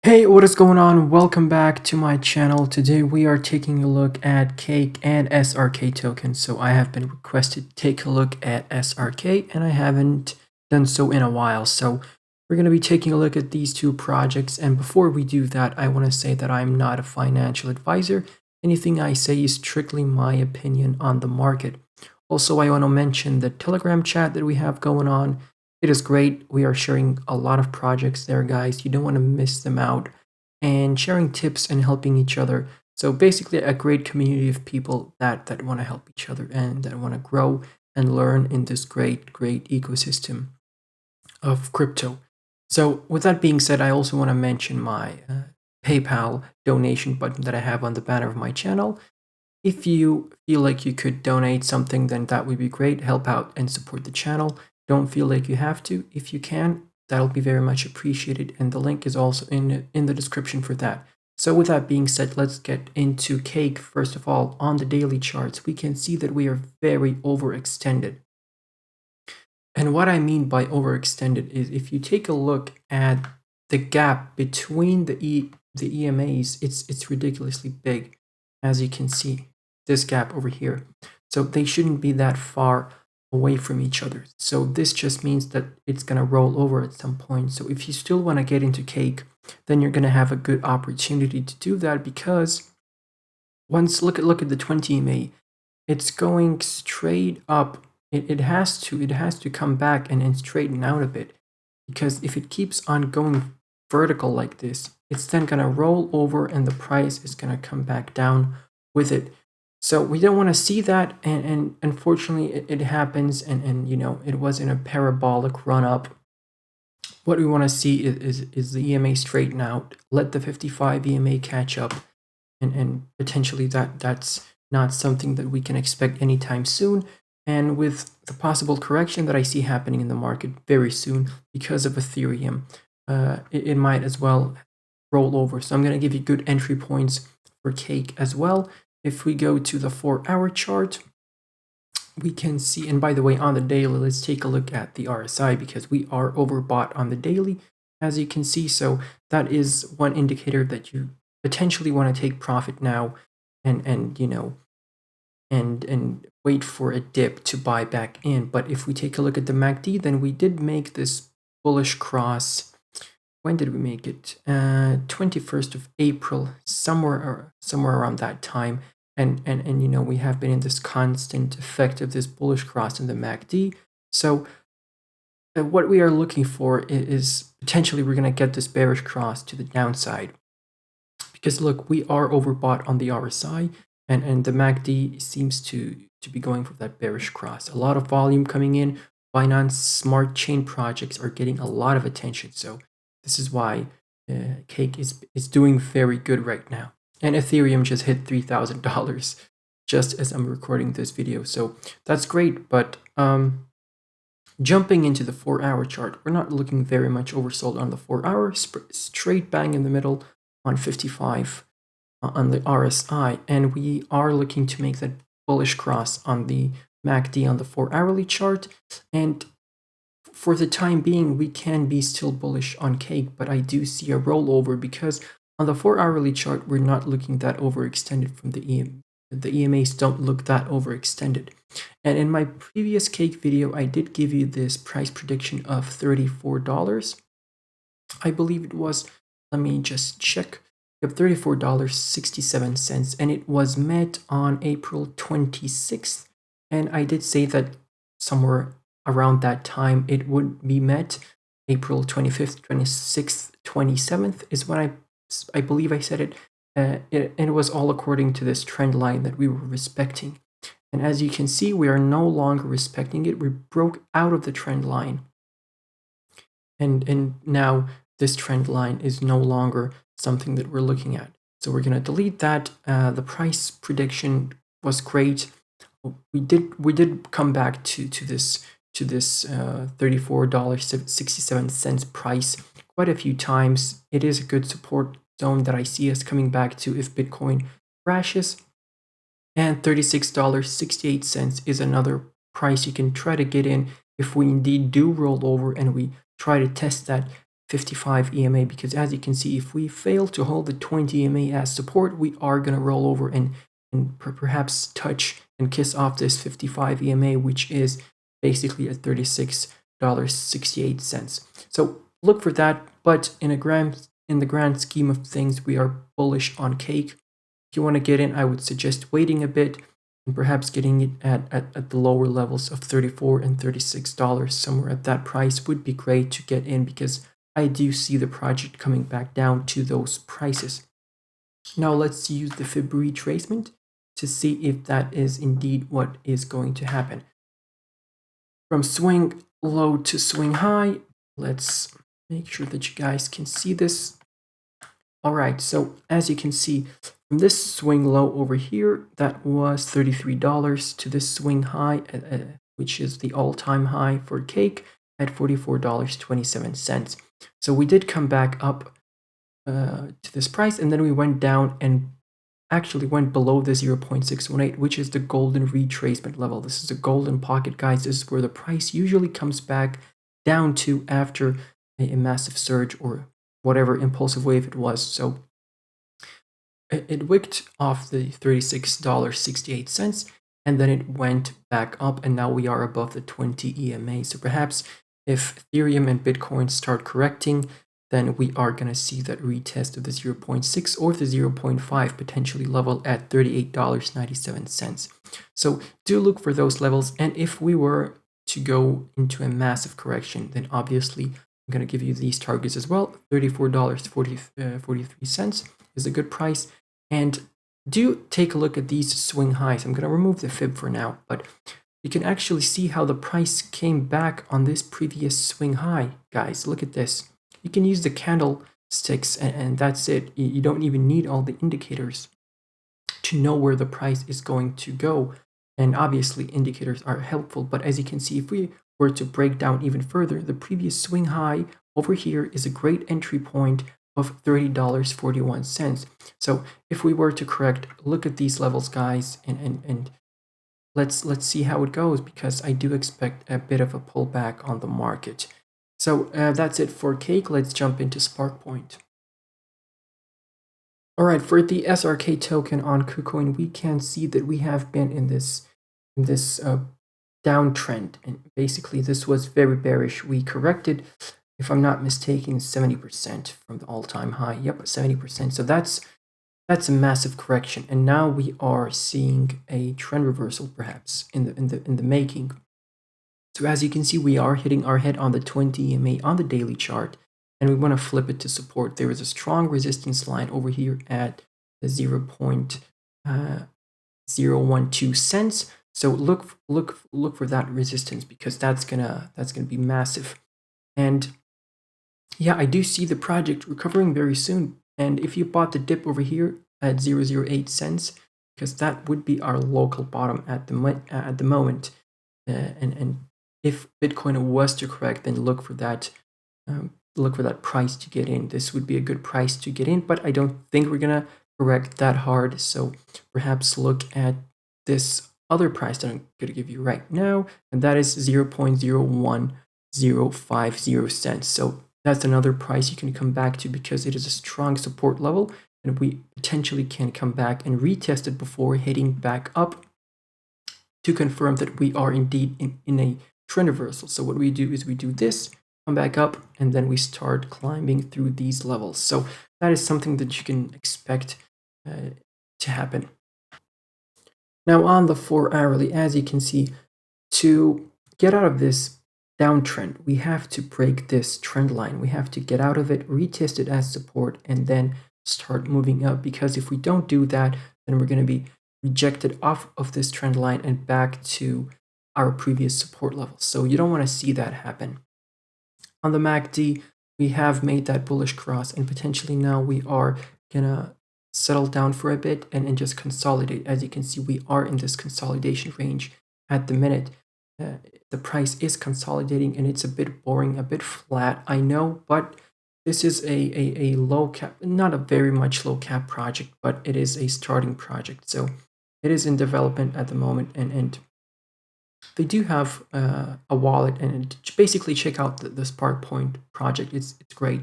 Hey, what is going on? Welcome back to my channel. Today we are taking a look at Cake and SRK tokens. So I have been requested to take a look at SRK and I haven't done so in a while. So we're going to be taking a look at these two projects. And before we do that, I want to say that I'm not a financial advisor. Anything I say is strictly my opinion on the market. Also, I want to mention the Telegram chat that we have going on. It is great. We are sharing a lot of projects there, guys. You don't want to miss them out and sharing tips and helping each other. So basically a great community of people that want to help each other and that want to grow and learn in this great ecosystem of crypto. So with that being said, I also want to mention my PayPal donation button that I have on the banner of my channel. If you feel like you could donate something, then that would be great. Help out and support the channel. Don't feel like you have to. If you can, that'll be very much appreciated. And the link is also in the description for that. So with that being said, let's get into Cake. First of all, on the daily charts, we can see that we are very overextended. And what I mean by overextended is if you take a look at the gap between the EMAs, it's ridiculously big, as you can see, this gap over here. So they shouldn't be that far away from each other. So this just means that it's going to roll over at some point. So if you still want to get into Cake, then you're going to have a good opportunity to do that, because once look at the 20 EMA, it's going straight up. It has to come back and straighten out a bit, because if it keeps on going vertical like this, it's then going to roll over and the price is going to come back down with it. So we don't want to see that, and unfortunately it happens, and you know, it was in a parabolic run up. What we want to see is the EMA straighten out, let the 55 EMA catch up, and potentially that's not something that we can expect anytime soon. And with the possible correction that I see happening in the market very soon because of Ethereum, it might as well roll over. So I'm going to give you good entry points for Cake as well. If we go to the 4-hour chart, we can see, and by the way, on the daily, let's take a look at the RSI, because we are overbought on the daily, as you can see. So that is one indicator that you potentially want to take profit now and you know, and wait for a dip to buy back in. But if we take a look at the MACD, then we did make this bullish cross. When did we make it? 21st of April, somewhere around that time. And you know, we have been in this constant effect of this bullish cross in the MACD. So what we are looking for is potentially we're going to get this bearish cross to the downside, because look, we are overbought on the RSI, and the MACD seems to be going for that bearish cross. A lot of volume coming in. Binance Smart Chain projects are getting a lot of attention. So this is why Cake is doing very good right now. And Ethereum just hit $3,000 just as I'm recording this video. So that's great. But jumping into the 4-hour chart, we're not looking very much oversold on the 4-hour, straight bang in the middle on 55 on the RSI, and we are looking to make that bullish cross on the MACD on the 4-hourly chart. And for the time being, we can be still bullish on Cake, but I do see a rollover, because on the 4-hourly chart, we're not looking that overextended from the EMA. The EMAs don't look that overextended. And in my previous Cake video, I did give you this price prediction of $34. I believe it was. Let me just check. We have $34.67, and it was met on April 26th. And I did say that somewhere around that time it would be met. April 25th, 26th, 27th is when I believe I said it. And it was all according to this trend line that we were respecting. And as you can see, we are no longer respecting it. We broke out of the trend line. And now this trend line is no longer something that we're looking at. So we're going to delete that. The price prediction was great. We did come back to this $34.67 price quite a few times. It is a good support zone that I see us coming back to if Bitcoin crashes. And $36.68 is another price you can try to get in if we indeed do roll over and we try to test that 55 EMA, because as you can see, if we fail to hold the 20 EMA as support, we are going to roll over and perhaps touch and kiss off this 55 EMA, which is basically at $36.68. So look for that, but in the grand scheme of things, we are bullish on Cake. If you want to get in, I would suggest waiting a bit and perhaps getting it at the lower levels of $34 and $36. Somewhere at that price would be great to get in, because I do see the project coming back down to those prices. Now let's use the Fib retracement to see if that is indeed what is going to happen. From swing low to swing high, let's make sure that you guys can see this. All right, so as you can see, from this swing low over here, that was $33, to this swing high, which is the all-time high for Cake, at $44.27. So we did come back up to this price, and then we went down and actually went below the 0.618, which is the golden retracement level. This is a golden pocket, guys. This is where the price usually comes back down to after a massive surge or whatever impulsive wave it was. So it wicked off the $36.68, and then it went back up, and now we are above the 20 EMA. So perhaps if Ethereum and Bitcoin start correcting, then we are going to see that retest of the 0.6 or the 0.5 potentially level at $38.97. So do look for those levels, and if we were to go into a massive correction, then obviously I'm going to give you these targets as well. $34.43 is a good price, and do take a look at these swing highs. I'm going to remove the fib for now, but you can actually see how the price came back on this previous swing high, guys. Look at this. You can use the candlesticks, and that's it. You don't even need all the indicators to know where the price is going to go. And obviously, indicators are helpful. But as you can see, if we were to break down even further, the previous swing high over here is a great entry point of $30.41. So if we were to correct, look at these levels, guys, and let's see how it goes, because I do expect a bit of a pullback on the market. So that's it for Cake. Let's jump into SparkPoint. All right, for the SRK token on KuCoin, we can see that we have been in this downtrend, and basically this was very bearish. We corrected, if I'm not mistaken, 70% from the all-time high. Yep, 70%. So that's a massive correction, and now we are seeing a trend reversal, perhaps in the making. So as you can see, we are hitting our head on the 20 EMA on the daily chart, and we want to flip it to support. There is a strong resistance line over here at the 0.012 cents. So look for that resistance, because that's gonna be massive. And yeah, I do see the project recovering very soon. And if you bought the dip over here at 0.008 cents, because that would be our local bottom at the moment, and if Bitcoin was to correct, then look for that price to get in. This would be a good price to get in, but I don't think we're gonna correct that hard. So perhaps look at this other price that I'm gonna give you right now, and that is 0.01050 cents. So that's another price you can come back to, because it is a strong support level, and we potentially can come back and retest it before hitting back up to confirm that we are indeed in a trend reversal. So what we do is we do this, come back up, and then we start climbing through these levels. So that is something that you can expect to happen. Now on the 4-hourly, as you can see, to get out of this downtrend, we have to break this trend line. We have to get out of it, retest it as support, and then start moving up, because if we don't do that, then we're going to be rejected off of this trend line and back to our previous support levels. So you don't want to see that happen. On the MACD, we have made that bullish cross, and potentially now we are gonna settle down for a bit and just consolidate. As you can see, we are in this consolidation range at the minute. The price is consolidating, and it's a bit boring, a bit flat, I know, but this is a low cap, not a very much low cap project, but it is a starting project. So it is in development at the moment, and They do have a wallet, and basically check out the Spark Point project. It's great,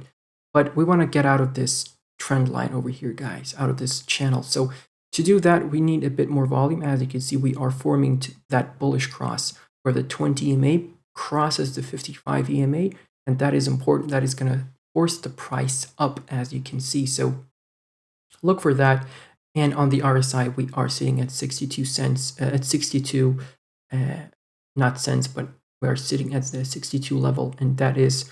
but we want to get out of this trend line over here, guys, out of this channel. So to do that, we need a bit more volume. As you can see, we are forming that bullish cross where the 20 EMA crosses the 55 EMA, and that is important. That is going to force the price up, as you can see. So look for that. And on the RSI, we are sitting at 62 cents, at 62, not cents, but we are sitting at the 62 level. And that is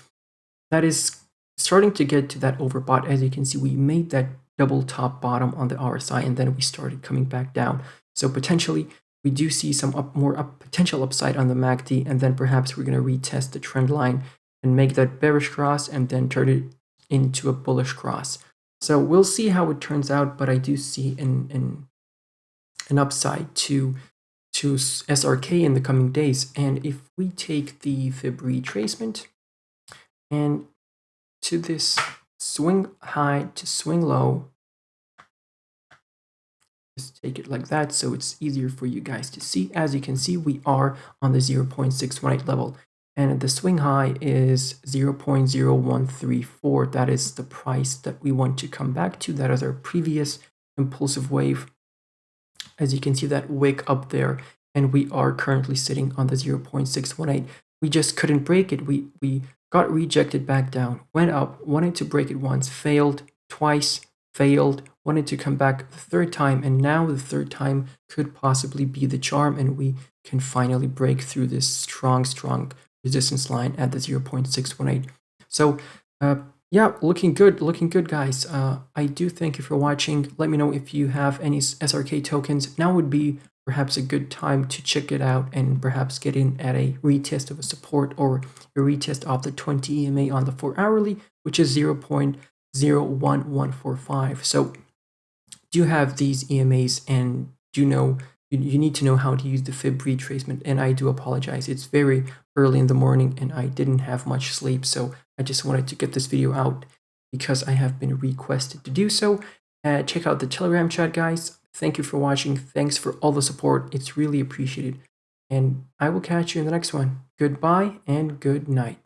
starting to get to that overbought. As you can see, we made that double top bottom on the RSI, and then we started coming back down. So potentially, we do see some potential upside on the MACD, and then perhaps we're going to retest the trend line and make that bearish cross and then turn it into a bullish cross. So we'll see how it turns out, but I do see an upside to SRK in the coming days. And if we take the fib retracement and to this swing high to swing low, just take it like that so it's easier for you guys to see. As you can see, we are on the 0.618 level, and the swing high is 0.0134. That is the price that we want to come back to. That is our previous impulsive wave. As you can see, that wick up there, and we are currently sitting on the 0.618. We just couldn't break it. We got rejected back down, went up, wanted to break it once, failed twice, failed, wanted to come back the third time, and now the third time could possibly be the charm, and we can finally break through this strong resistance line at the 0.618. So yeah, looking good, guys. I do thank you for watching. Let me know if you have any SRK tokens. Now would be perhaps a good time to check it out and perhaps get in at a retest of a support or a retest of the 20 EMA on the 4-hourly, which is 0.01145. So do have these EMAs, and do know you need to know how to use the fib retracement. And I do apologize, it's very early in the morning and I didn't have much sleep, so I just wanted to get this video out because I have been requested to do so. Check out the Telegram chat, guys. Thank you for watching. Thanks for all the support. It's really appreciated. And I will catch you in the next one. Goodbye and good night.